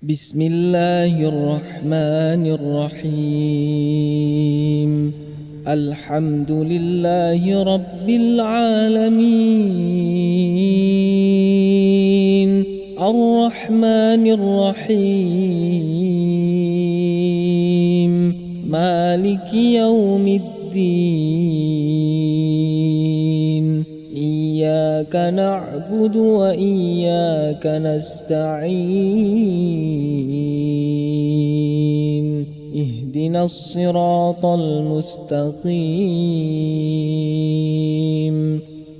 بسم الله الرحمن الرحيم. الحمد لله رب العالمين الرحمن الرحيم مالك يوم الدين. إياك نعبد وإياك نستعين. اهدنا الصراط المستقيم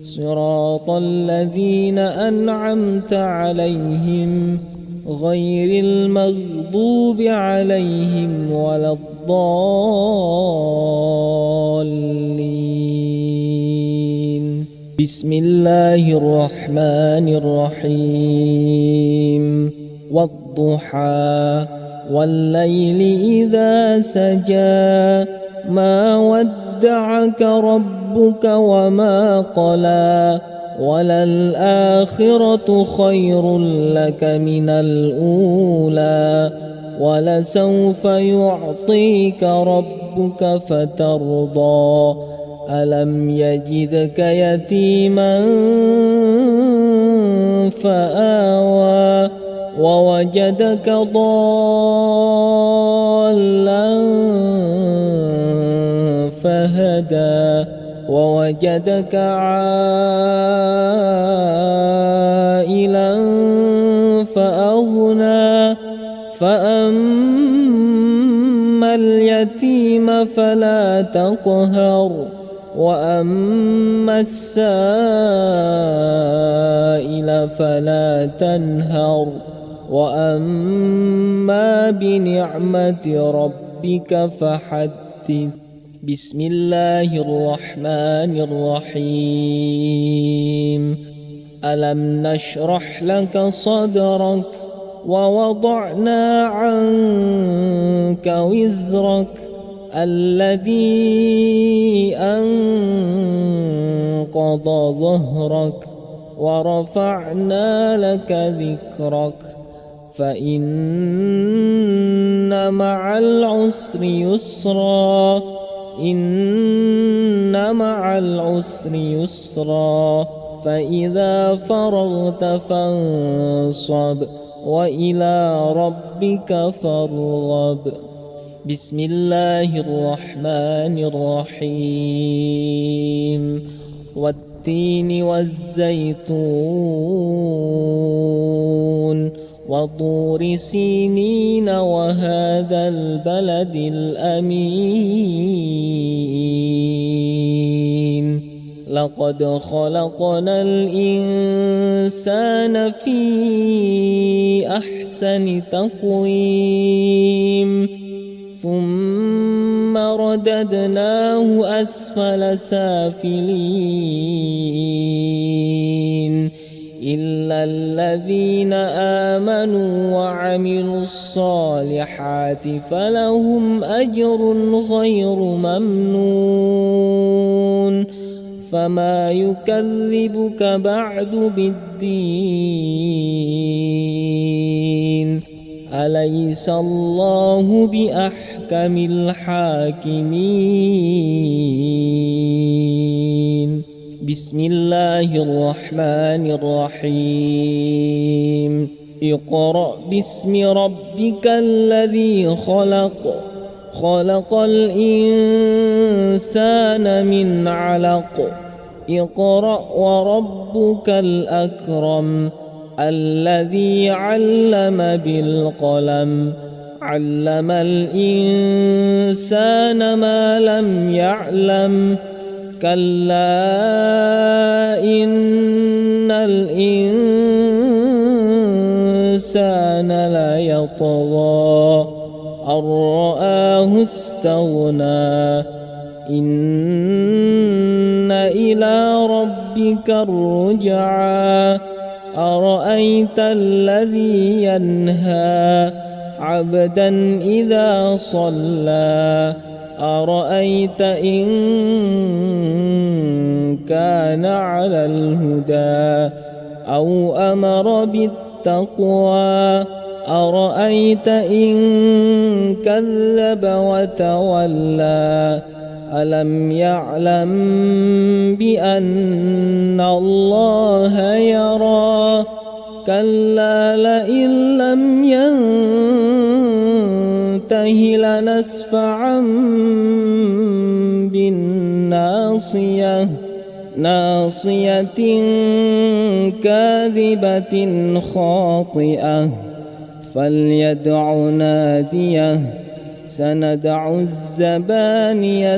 صراط الذين أنعمت عليهم غير المغضوب عليهم ولا الضالين. بسم الله الرحمن الرحيم. والضحى والليل إذا سجى ما ودعك ربك وما قلى وللآخرة خير لك من الأولى ولسوف يعطيك ربك فترضى. ألم يجدك يتيما فآوى ووجدك ضالا فهدى ووجدك عائلا فأغنى. فأما اليتيم فلا تقهر وأما السائل فلا تنهر وأما بنعمة ربك فحدث. بسم الله الرحمن الرحيم. ألم نشرح لك صدرك ووضعنا عنك وزرك الذي أنقض ظهرك ورفعنا لك ذكرك فإن مع العسر يسرا إن مع العسر يسرا فإذا فرغت فانصب وإلى ربك فارغب. بسم الله الرحمن الرحيم. والتين والزيتون وطور سينين وهذا البلد الأمين. لقد خلقنا الإنسان في أحسن تقويم ثم رددناه أسفل سافلين إلا الذين آمنوا وعملوا الصالحات فلهم أجر غير ممنون. فما يكذبك بعد بالدين. أليس الله بأحكم الحاكمين. بسم الله الرحمن الرحيم. اقرأ باسم ربك الذي خلق خلق الإنسان من علق. اقرأ وربك الأكرم الذي علم بالقلم علم الإنسان ما لم يعلم. كلا إن الإنسان ليطغى أن رآه استغنى. إن إلى ربك الرجعى. أرأيت الذي ينهى عبدا إذا صلى. أرأيت إن كان على الهدى أو أمر بالتقوى أرأيت إن كذب وتولى ألم يعلم بأن الله يرى كلا لئن لم ينته لنسفعا بالناصية ناصية كاذبة خاطئة فليدع ناديه سندع الزبانية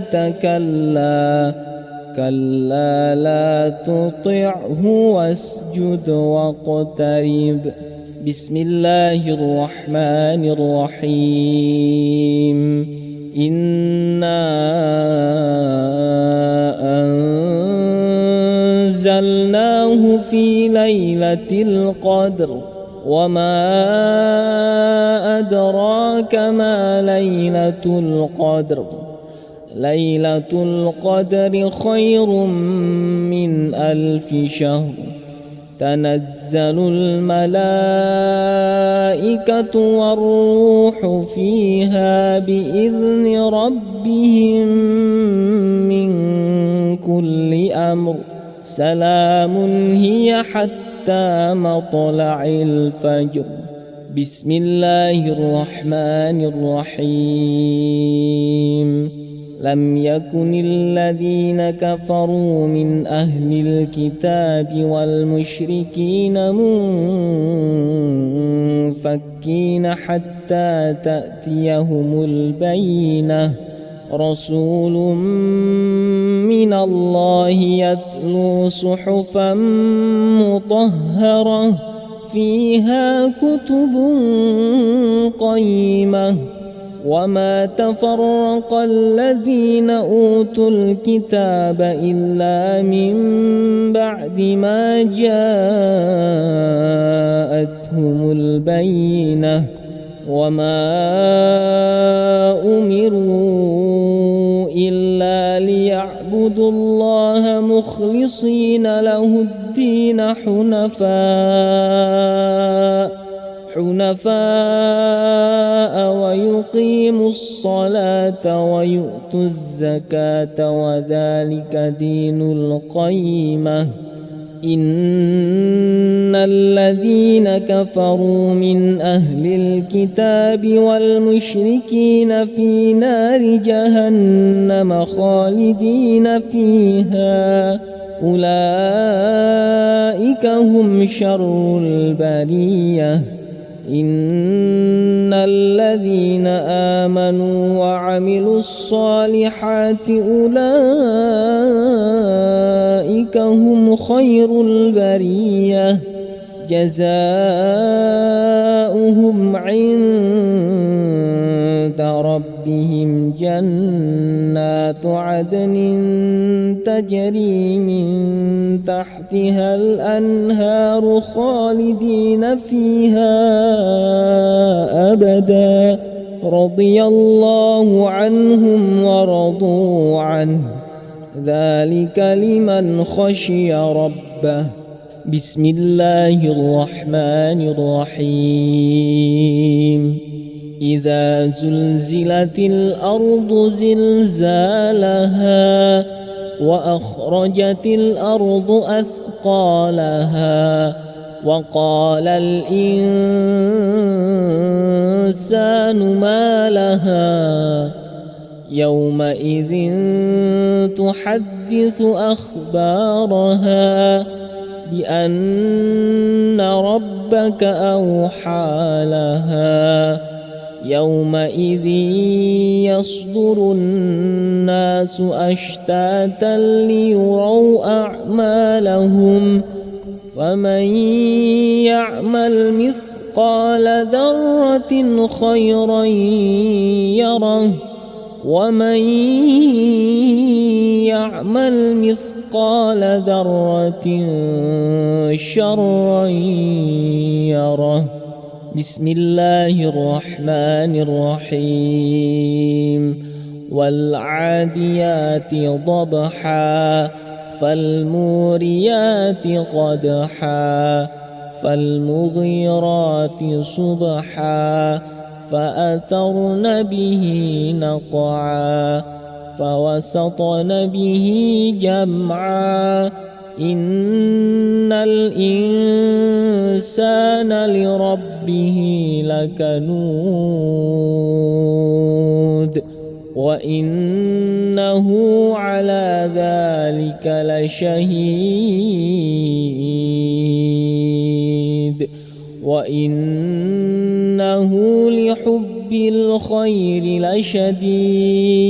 كلا لا تطعه واسجد واقترب. بسم الله الرحمن الرحيم. إنا أنزلناه في ليلة القدر وما أدراك ما ليلة القدر ليلة القدر خير من 1000 شهر تنزل الملائكة والروح فيها بإذن ربهم من كل أمر سلام هي حتى مطلع الفجر. بسم الله الرحمن الرحيم. لم يكن الذين كفروا من أهل الكتاب والمشركين منفكين حتى تأتيهم البينة رسول من الله يتلو صحفا مطهرة فيها كتب قيمة وما تفرق الذين أوتوا الكتاب إلا من بعد ما جاءتهم البينة وما أمروا إلا ليعبدوا الله مخلصين له الدين حنفاء ويقيموا الصلاة ويؤتوا الزكاة وذلك دين القيمة. إن الذين كفروا من أهل الكتاب والمشركين في نار جهنم خالدين فيها أولئك هم شر البرية. إن الذين آمنوا وعملوا الصالحات أولئك هم خير البرية جزاؤهم عند ربهم جنات عدن تجري من تحتها الأنهار خالدين فيها أبدا رضي الله عنهم ورضوا عنه ذلك لمن خشي ربه. بسم الله الرحمن الرحيم. إذا زلزلت الأرض زلزالها وأخرجت الأرض أثقالها وقال الإنسان ما لها يومئذ تحدث أخبارها بأن ربك أوحى لها يومئذ يصدر الناس أشتاتا ليروا أعمالهم فمن يعمل مثقال ذرة خيرا يره ومن يعمل مثقال ذرة شرا يره. بسم الله الرحمن الرحيم. والعاديات ضبحا فالموريات قدحا فالمغيرات صبحا فأثرن به نقعا فوسطن به جمعا إن الإنسان لربه لكنود وإنه على ذلك لشهيد وإنه لحب الخير لشديد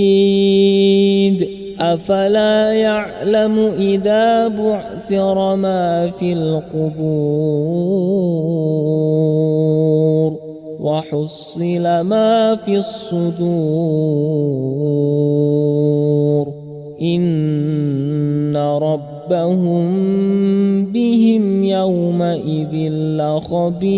أفلا يعلم إذا بعثر ما في القبور وحصل ما في الصدور إن ربهم بهم يومئذ لخبير.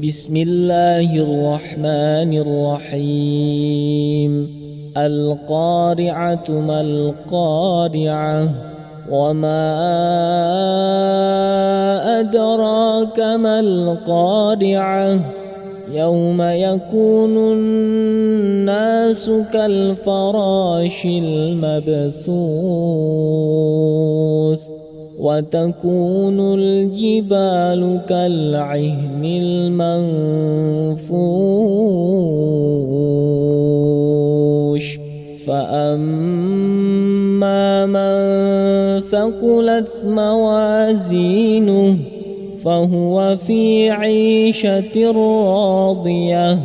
بسم الله الرحمن الرحيم. القارعة ما القارعة وما أدراك ما القارعة يوم يكون الناس كالفراش المبثوث وتكون الجبال كالعهن المنفوش فأما من ثقلت موازينه فهو في عيشة راضية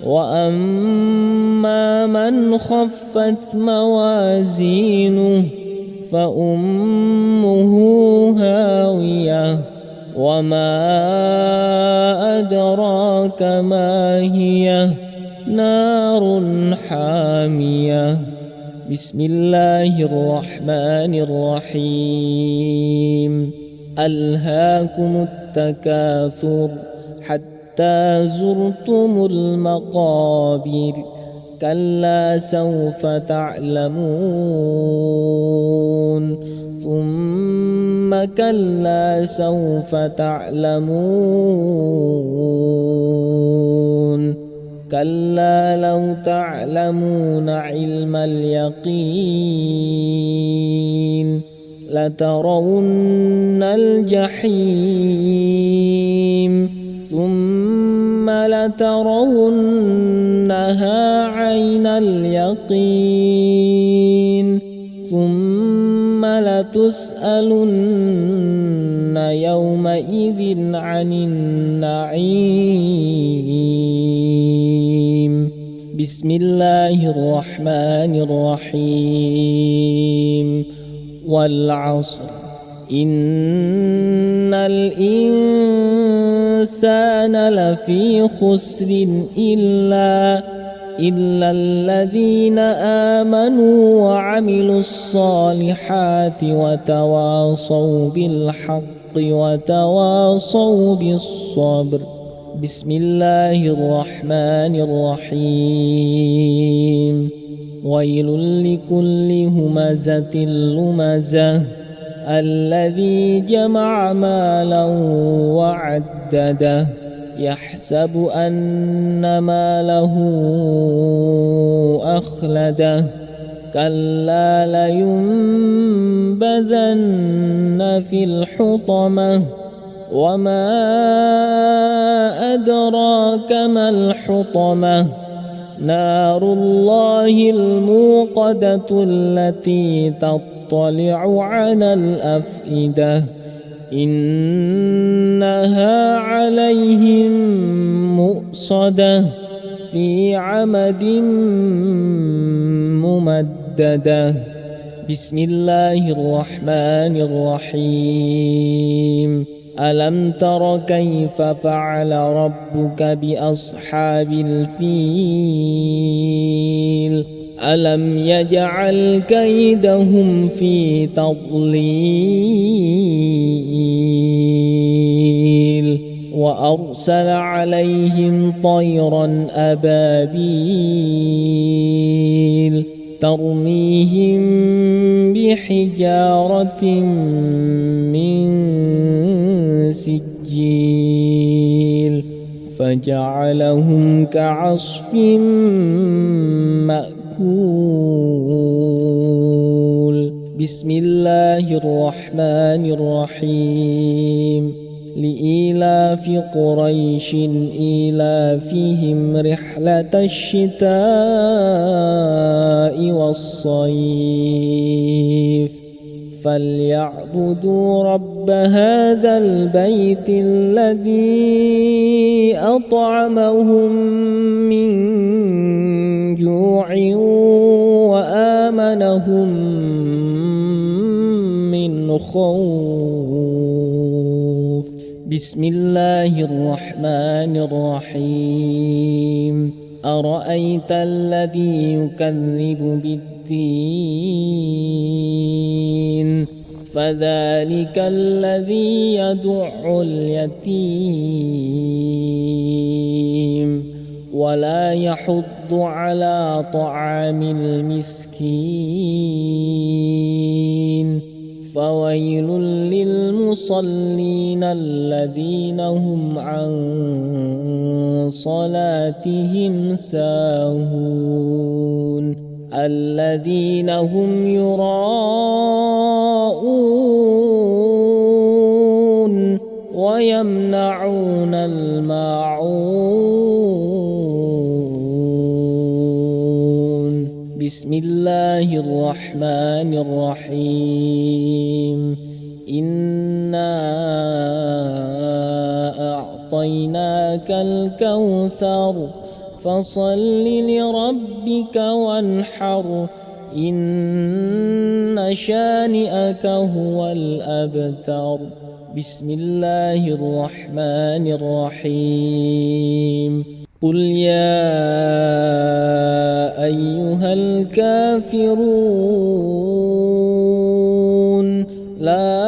وأما من خفت موازينه فأمه هاوية وما أدراك ما هي نار حامية. بسم الله الرحمن الرحيم. ألهاكم التكاثر حتى زرتم المقابر كلا سوف تعلمون ثم كلا سوف تعلمون كلا لو تعلمون علم اليقين لترون الجحيم ثم لترونها عين اليقين ثم لتسألن يومئذ عن النعيم. بسم الله الرحمن الرحيم. والعصر إن الإنسان لفي خسر إلا الذين آمنوا وعملوا الصالحات وتواصوا بالحق وتواصوا بالصبر. بسم الله الرحمن الرحيم. ويل لكل همزة لمزة الذي جمع مالا وعدده يحسب أن ماله أخلده كلا لينبذن في الحطمة وما أدراك ما الحطمة نار الله الموقدة التي تطلع على الأفئدة إنها عليهم مؤصدة في عمد ممددة. بسم الله الرحمن الرحيم. ألم تر كيف فعل ربك بأصحاب الفيل ألم يجعل كيدهم في تضليل وأرسل عليهم طيرا أبابيل ترميهم بحجارة من سجيل فجعلهم كعصف مأكول. بسم الله الرحمن الرحيم. لإيلاف قريش إيلافهم رحلة الشتاء والصيف فليعبدوا رب هذا البيت الذي أطعمهم من جوع وآمنهم من خوف. بسم الله الرحمن الرحيم. أرأيت الذي يكذب بالدين فذلك الذي يدع اليتيم ولا يحض على طعام المسكين فويل للمصلين الذين هم عن صلاتهم ساهون الذين هم يراءون ويمنعون الماعون. بسم الله الرحمن الرحيم. إنا أعطيناك الكوثر فصل لربك وانحر إن شانئك هو الأبتر. بسم الله الرحمن الرحيم. قل يا أيها الكافرون لا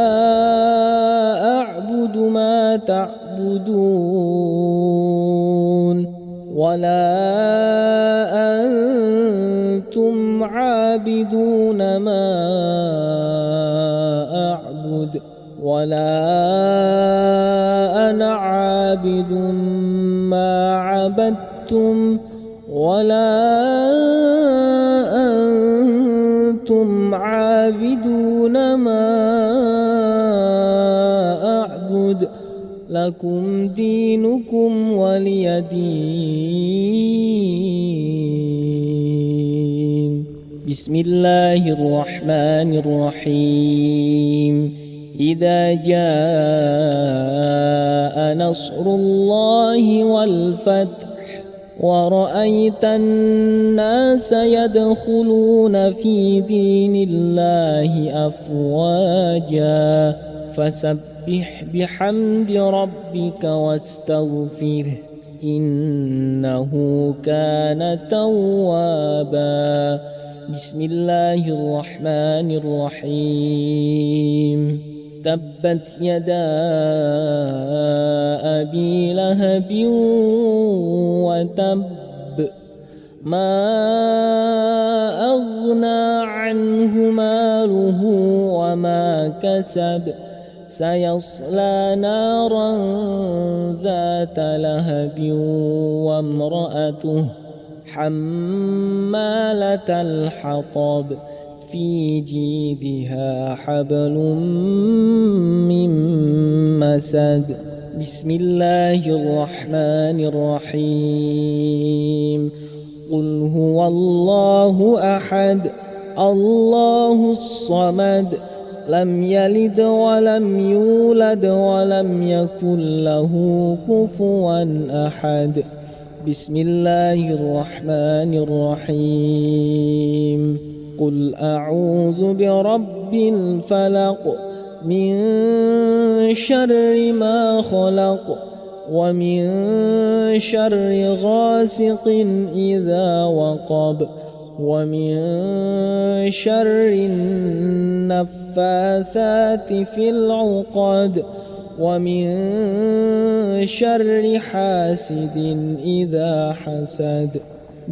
أعبد ما تعبدون ولا أنتم عابدون ما أعبد ولا أنا عابد ما عبدتم ولا أنتم عابدون ما أعبد لكم دينكم ولي دين. بسم الله الرحمن الرحيم. إذا جاء نصر الله والفتح ورأيت الناس يدخلون في دين الله أفواجا فسبح بحمد ربك واستغفره إنه كان توابا. بسم الله الرحمن الرحيم. تبت يدا أبي لهب وتب ما أغنى عنه ماله وما كسب سيصلى نارا ذات لهب وامرأته حمالة الحطب في جيدها حبل من مسد. بسم الله الرحمن الرحيم. قل هو الله أحد الله الصمد لم يلد ولم يولد ولم يكن له كفوا أحد. بسم الله الرحمن الرحيم. قل أعوذ برب الفلق من شر ما خلق ومن شر غاسق إذا وقب ومن شر النفاثات في العقد ومن شر حاسد إذا حسد.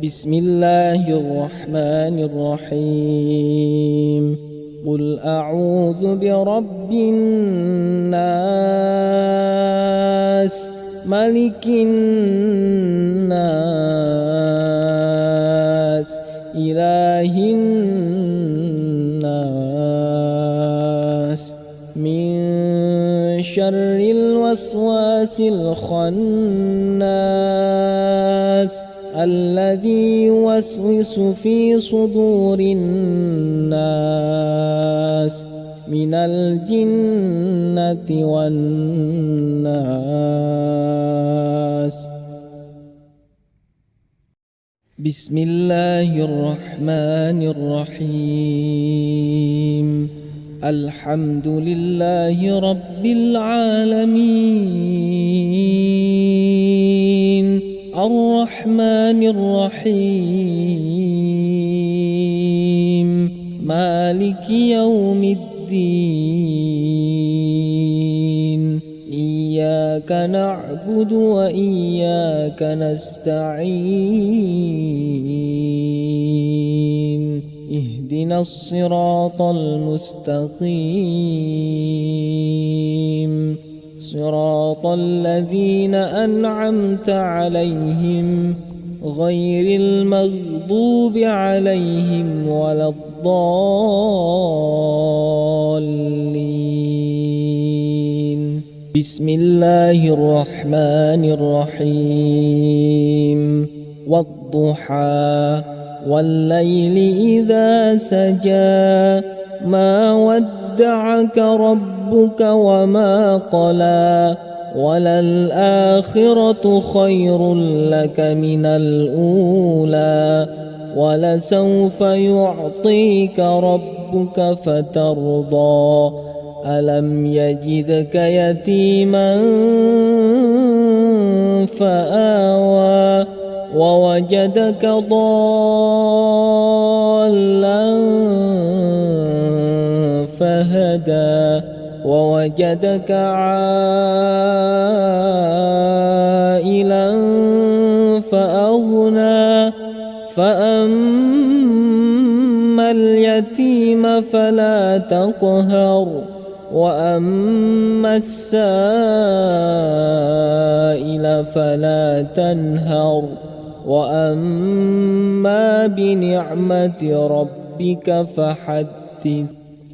بسم الله الرحمن الرحيم قل أعوذ برب الناس ملك الناس إله الناس من شر الوسواس الخناس الذي يوسوس في صدور الناس من الجنة والناس. بسم الله الرحمن الرحيم الحمد لله رب العالمين الرحمن الرحيم مالك يوم الدين إياك نعبد وإياك نستعين اهدنا الصراط المستقيم صراط الذين أنعمت عليهم غير المغضوب عليهم ولا الضالين. بسم الله الرحمن الرحيم والضحى والليل إذا سجى ما ودعك ربك وما قلى وللآخرة خير لك من الأولى ولسوف يعطيك ربك فترضى ألم يجدك يتيما فآوى ووجدك ضالا فهدى ووجدك عائلا فأغنى فأما اليتيم فلا تقهر وأما السائل فلا تنهر وأما بنعمة ربك فحدث.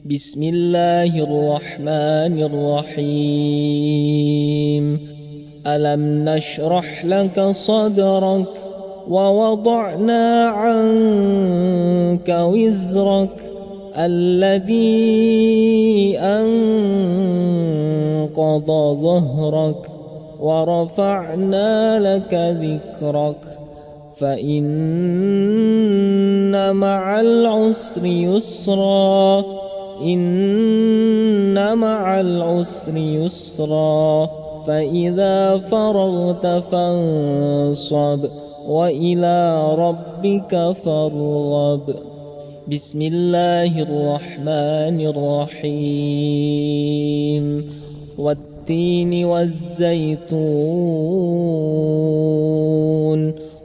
بسم الله الرحمن الرحيم ألم نشرح لك صدرك ووضعنا عنك وزرك الذي أنقض ظهرك ورفعنا لك ذكرك فإن مع العسر يسرا إن مع العسر يسرا فإذا فرغت فانصب وإلى ربك فارغب. بسم الله الرحمن الرحيم والتين والزيتون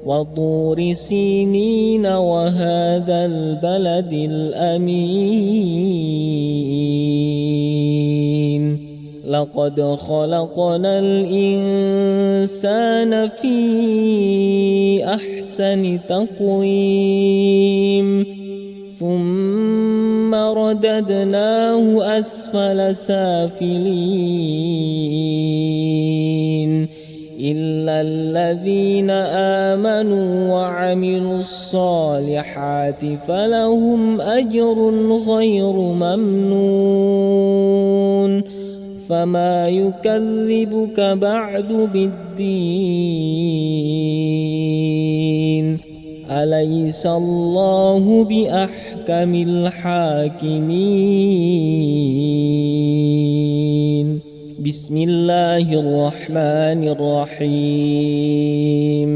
وطور سينين وهذا البلد الأمين لقد خلقنا الإنسان في أحسن تقويم ثم رددناه أسفل سافلين إلا الذين آمنوا وعملوا الصالحات فلهم أجر غير ممنون فما يكذبك بعد بالدين أليس الله بأحكم الحاكمين. بسم الله الرحمن الرحيم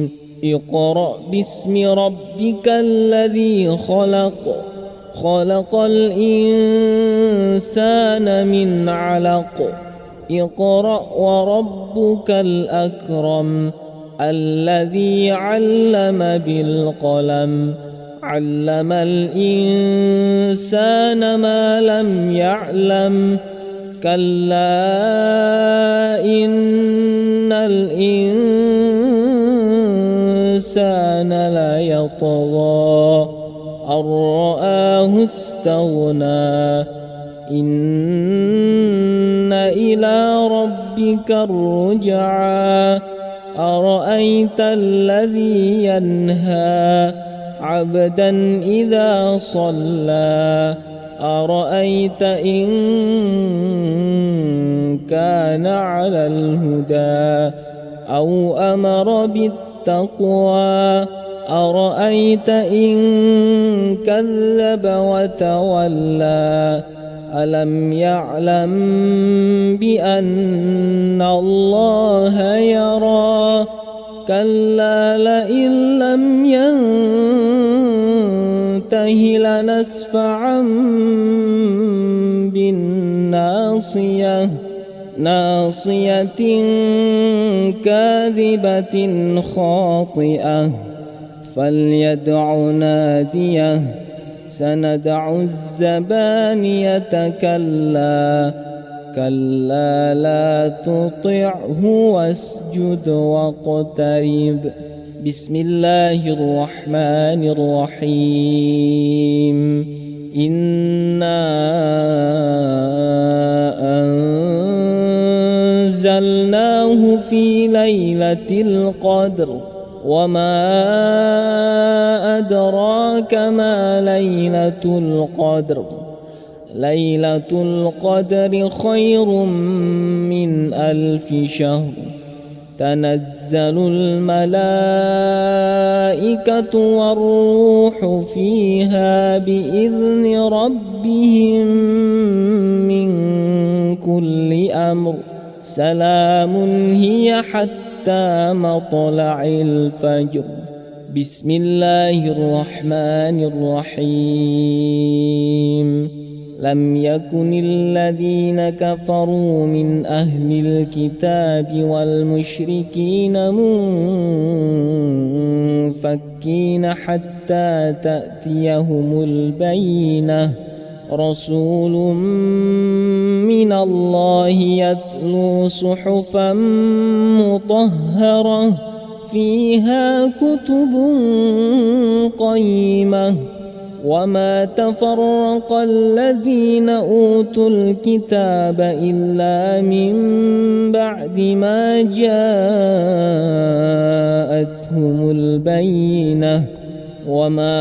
اقرأ باسم ربك الذي خلق خلق الإنسان من علق اقرأ وربك الأكرم الذي علم بالقلم علم الإنسان ما لم يعلم كلا إن الإنسان ليطغى أن رآه استغنى إن إلى ربك الرجعى أرأيت الذي ينهى عبدا إذا صلى أرأيت إن كان على الهدى أو أمر بالتقوى أرأيت إن كذب وتولى ألم يعلم بأن الله يرى كلا لئن لم ينته لنسفعا بالناصية ناصية كاذبة خاطئة فليدع ناديه سندع الزبانية كلا لا تطعه واسجد واقترب. بسم الله الرحمن الرحيم. إنا أنزلناه في ليلة القدر وما أدراك ما ليلة القدر ليلة القدر خير من 1000 شهر تنزل الملائكة والروح فيها بإذن ربهم من كل أمر سلام هي حتى مطلع الفجر. بسم الله الرحمن الرحيم. لم يكن الذين كفروا من أهل الكتاب والمشركين منفكين حتى تأتيهم البينة رسول من الله يتلو صحفا مطهرة فيها كتب قيمة وما تفرق الذين أوتوا الكتاب إلا من بعد ما جاءتهم البينة وما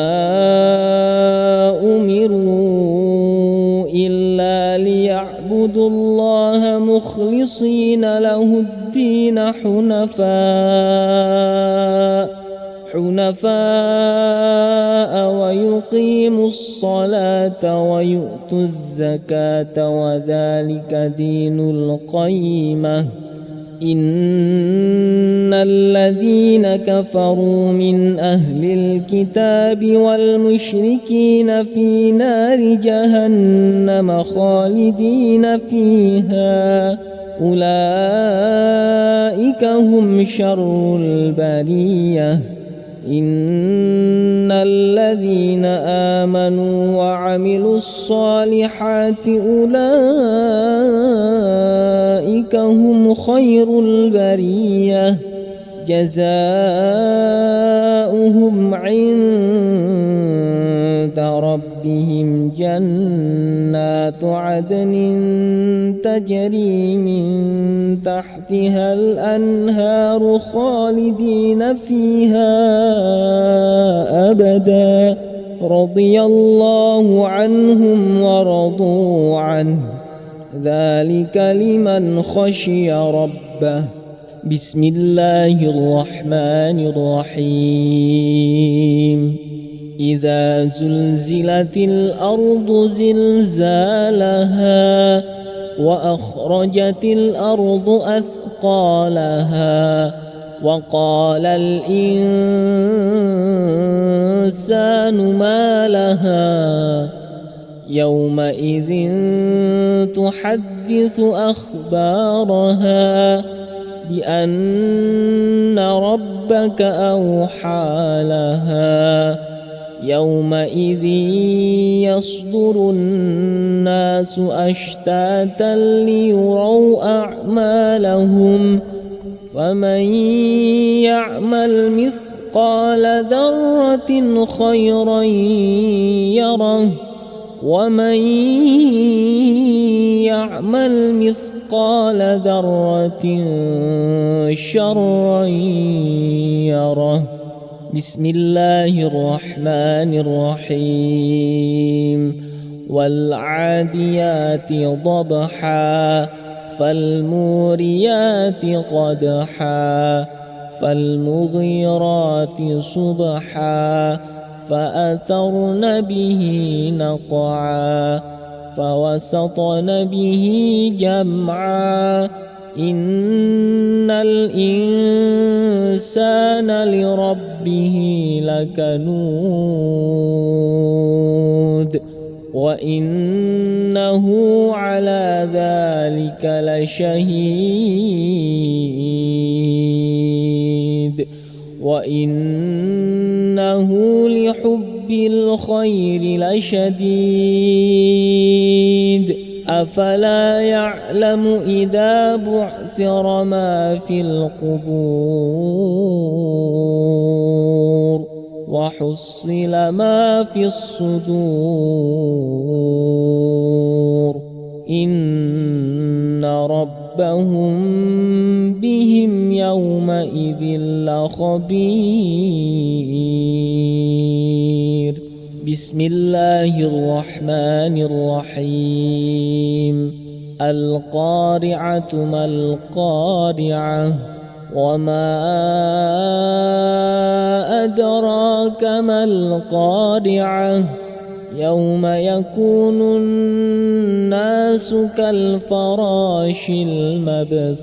أمروا إلا ليعبدوا الله مخلصين له الدين حنفاء ويقيموا الصلاة ويؤتوا الزكاة وذلك دين القيمة. إن الذين كفروا من أهل الكتاب والمشركين في نار جهنم خالدين فيها أولئك هم شر البرية. إن الذين آمنوا وعملوا الصالحات أولئك هم خير البرية جزاؤهم عند ربهم جنات عدن تجري من تحتها الأنهار خالدين فيها أبدا رضي الله عنهم ورضوا عنه ذلك لمن خشي ربه. بسم الله الرحمن الرحيم. إذا زلزلت الأرض زلزالها وأخرجت الأرض أثقالها وقال الإنسان ما لها يومئذ تحدث أخبارها بأن ربك أوحى لها يومئذ يصدر الناس أشتاتا ليروا أعمالهم فمن يعمل مثقال ذرة خيرا يره ومن يعمل مثقال ذرة شرا يره. بسم الله الرحمن الرحيم. والعاديات ضبحا فالموريات قدحا فالمغيرات صبحا فأثرن به نقعا فوسطن به جمعا إن الإنسان لربه لكنود وإنه على ذلك لشهيد وإنه لحب الخير لشديد أفلا يعلم إذا بعثر ما في القبور وحصل ما في الصدور إن ربهم بهم يومئذ لخبير. بسم الله الرحمن الرحيم. القارعة ما القارعة وما أدراك ما القارعة يوم يكون الناس كالفراش المبثوث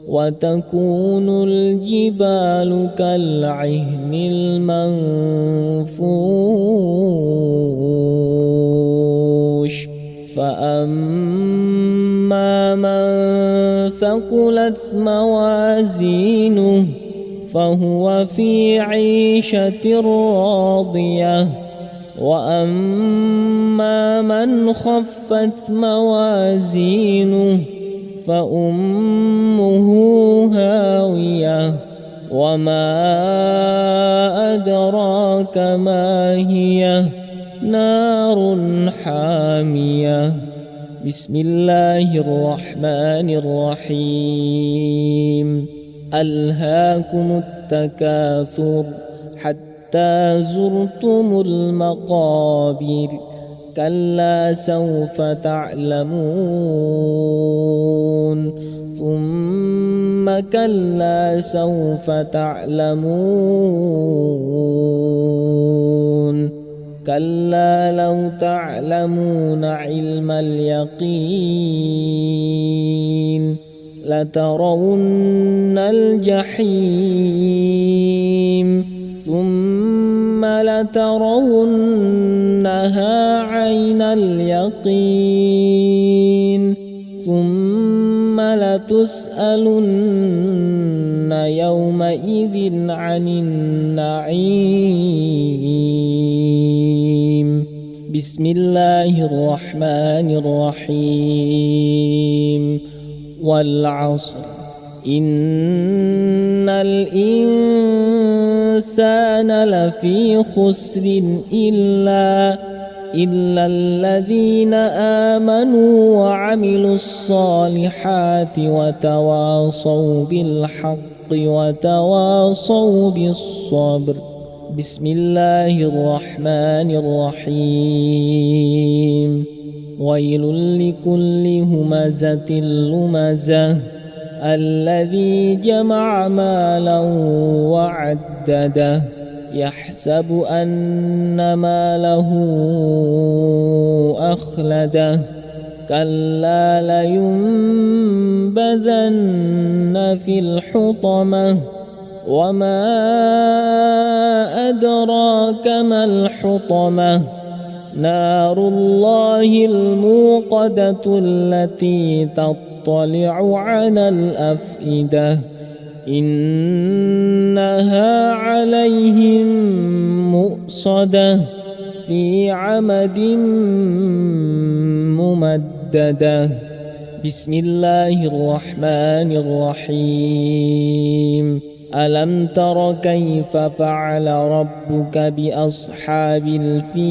وتكون الجبال كالعهن المنفوش فأما من ثقلت موازينه فهو في عيشة راضية وأما من خفت موازينه فأمه هاوية وما أدراك ما هي نار حامية. بسم الله الرحمن الرحيم. ألهاكم التكاثر حتى زرتم المقابر كلا سوف تعلمون ثم كلا سوف تعلمون كلا لو تعلمون علم اليقين لترون الجحيم ثم لترونها عين اليقين ثم لتسألن يومئذ عن النعيم. بسم الله الرحمن الرحيم. والعصر إن الإنسان لفي خسر إلا الذين آمنوا وعملوا الصالحات وتواصوا بالحق وتواصوا بالصبر. بسم الله الرحمن الرحيم. ويل لكل همزة لمزة الذي جمع مالا وعدده يحسب أن ماله أخلده كلا لينبذن في الحطمة وما أدراك ما الحطمة نار الله الموقدة التي تطلع تطلع على الأفئدة إنها عليهم مؤصدة في عمد ممددة. بسم الله الرحمن الرحيم. ألم تر كيف فعل ربك بأصحاب الفيل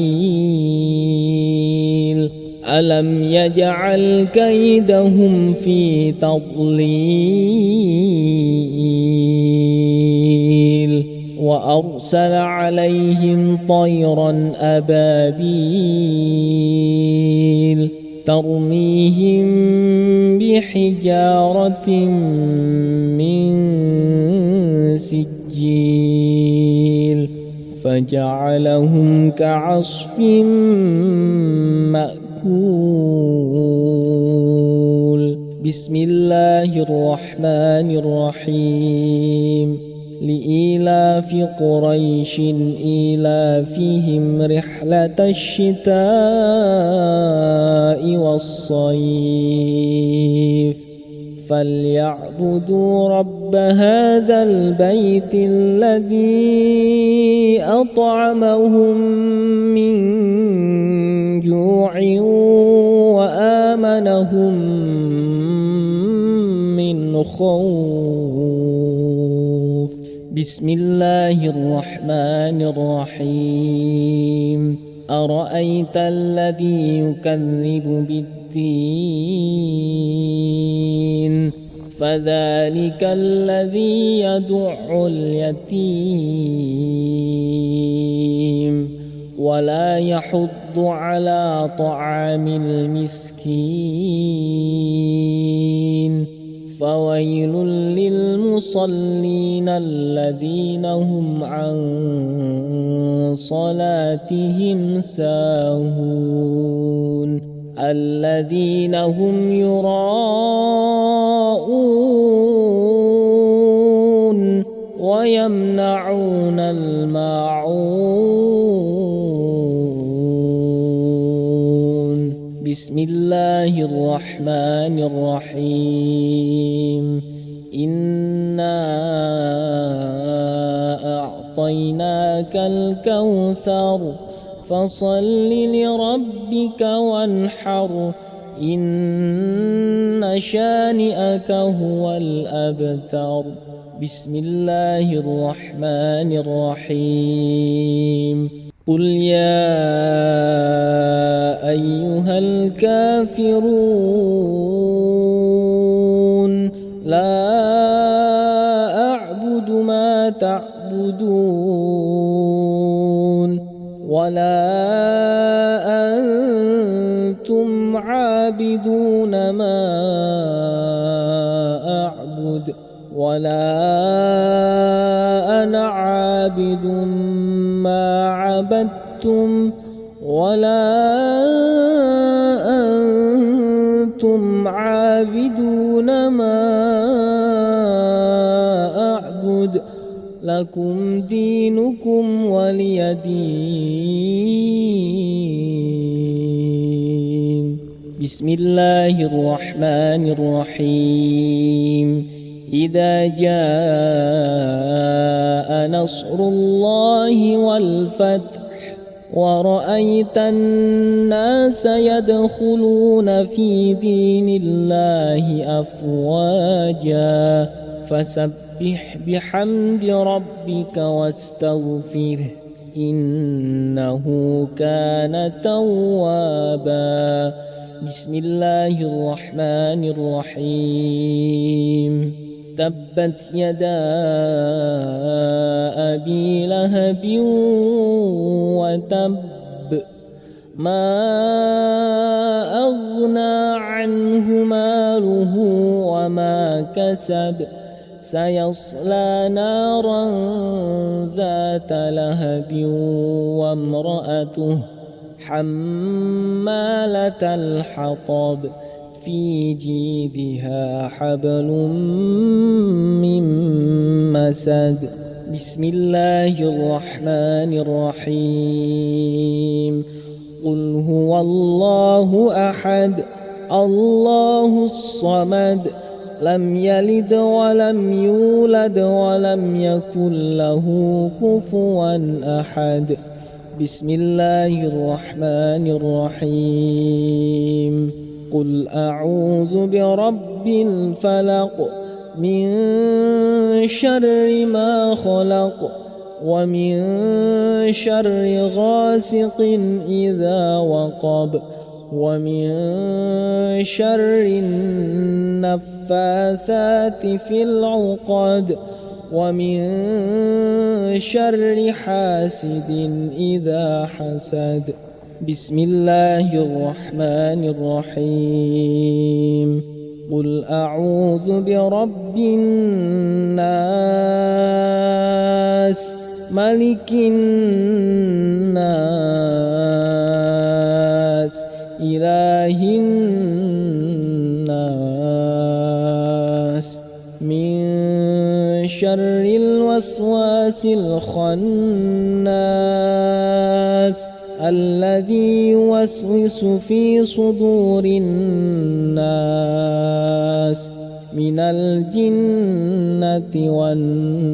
ألم يجعل كيدهم في تضليل وأرسل عليهم طيرا أبابيل ترميهم بحجارة من سجيل فجعلهم كعصف مأكول. بسم الله الرحمن الرحيم. لإيلاف قريش إيلافهم رحلة الشتاء والصيف فليعبدوا رب هذا البيت الذي أطعمهم من جوع وآمنهم من خوف. بسم الله الرحمن الرحيم. أرأيت الذي يكذب بالدين فذلك الذي يدع اليتيم ولا يحض على طعام المسكين فويل للمصلين الذين هم عن صلاتهم ساهون الذين هم يراءون ويمنعون الماعون. بسم الله الرحمن الرحيم. إنا أعطيناك الكوثر فصل لربك وانحر إن شانئك هو الأبتر. بسم الله الرحمن الرحيم. قل يا أيها الكافرون لا أعبد ما تعبدون ولا أنتم عابدون ما أعبد ولا أنا عابد ما عبدتم ولا أنتم عابدون ما أعبد لكم دينكم ولي دين. بسم الله الرحمن الرحيم. إذا جاء نصر الله والفتح ورأيت الناس يدخلون في دين الله أفواجا فسبح بحمد ربك واستغفره إنه كان توابا. بسم الله الرحمن الرحيم. تبت يدا أبي لهب وتب ما أغنى عنه ماله وما كسب سيصلى نارا ذات لهب وامرأته حمالة الحطب في جيدها حبل من مسد. بسم الله الرحمن الرحيم. قل هو الله أحد الله الصمد لم يلد ولم يولد ولم يكن له كفوا أحد. بسم الله الرحمن الرحيم. قل أعوذ برب الفلق من شر ما خلق ومن شر غاسق إذا وقب ومن شر النفاثات في العقد ومن شر حاسد إذا حسد. بسم الله الرحمن الرحيم. قل أعوذ برب الناس ملك الناس إله الناس من شر الوسواس الخناس الذي يوسوس في صدور الناس من الجنة والناس.